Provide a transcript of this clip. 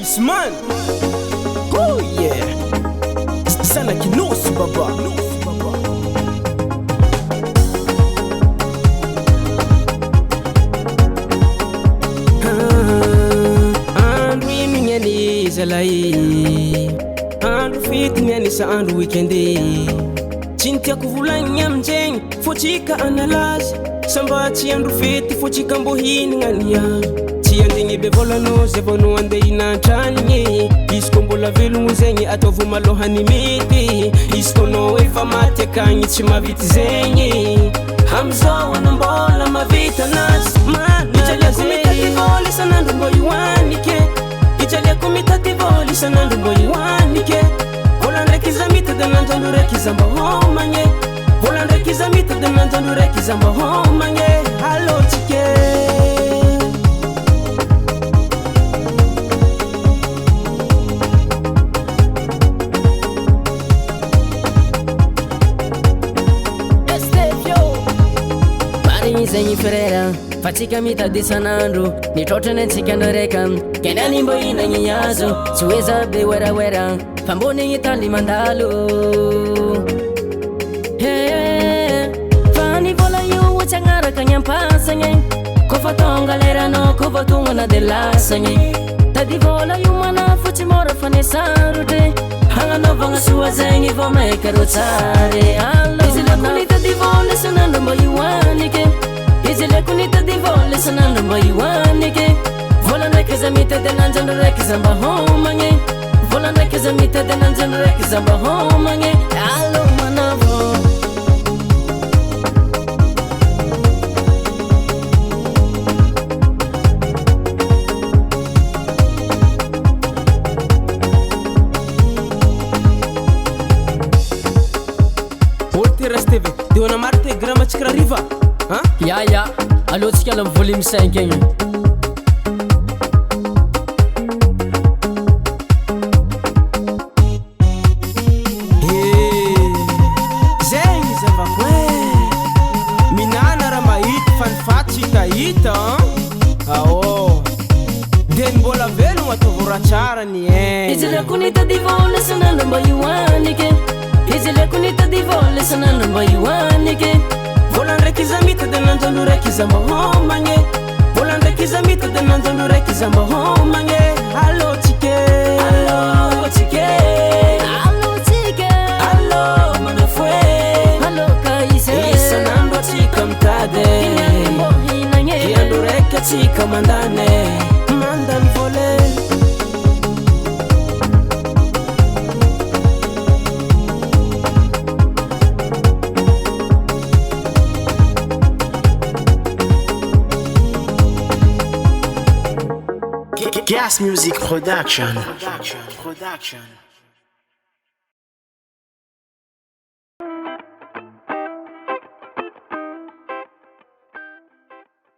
KAISS man. Oh yeah. Sana kinosi baba. Andro imignany zalay, andro fitignany sa andro weekendy. Tsy nitiako volagny aminjegny fotsika analazy, samba tsy andro fety fotsika mbo hinignania. Tsy andigny be volanao zay vao no andeha hinantranigny. Izy ko mbola velogno zegny ataovy malohany mety. Izy ko no efa maty akagny tsy mavity zegny, amizao anambola mavita anazy. Ijaliako mitady vola isanandro mbo ioanike. Ijaliako mitady vola isanandro mbo ioanike. Vola ndraiky iza mitady nanjandro raiky iza mba homagny. Vola ndraiky iza mitady nanjandro raiky iza mba homagny. Allô tsike. STEVIO Marigny zegny frère, fa tsika mitady isanandro. Nitrôtrany antsika ndraika, kenany mbo hinagny azo. Tsy hoe za be werawera, fa mbo nigny tany mandalo. Fa ny vola io tsy agnaraka ny ampasagny. Kofa tonga leranao, kofa tonga na de lasagny. Tady vola io manafo tsy mora fa ne sarotry. Hagnanaovagna soa zegny vao maika rô tsary. Izy lako nitady vola isanandro mbo ioanike. Izy lako nitady vola isanandro mbo ioanike. Vola ndraiky iza mitady nanjandro raiky iza mba homagny. Vola ndraiky iza mitady nanjandro raiky iza mba homagny. Allô manavo. STV, deo namary telegram atsika rariva. Ya, alôtsika ala volume 5 igny. Zegny zavako minana raha mahita fa ny faty hitahita. Aô de mbola velogno ataovy raha tsara ny aigna. Izy lako nitady vola isanandro mba ioanike. Izy lako nitady vola isanandro mba ioanike. Vola ndraiky iza mitady nanjandro raiky iza mba homagny. Vola ndraiky iza mitady nanjandro raiky iza mba homagny. Allô tsike. Allô tsike. Allô tsike. Allô manafue. Allô KAISS. Isanandro atsika mitady. Hinagny mbo hinagny. Iandro raiky atsika mandany. Mandany vola. Gasy Music Production.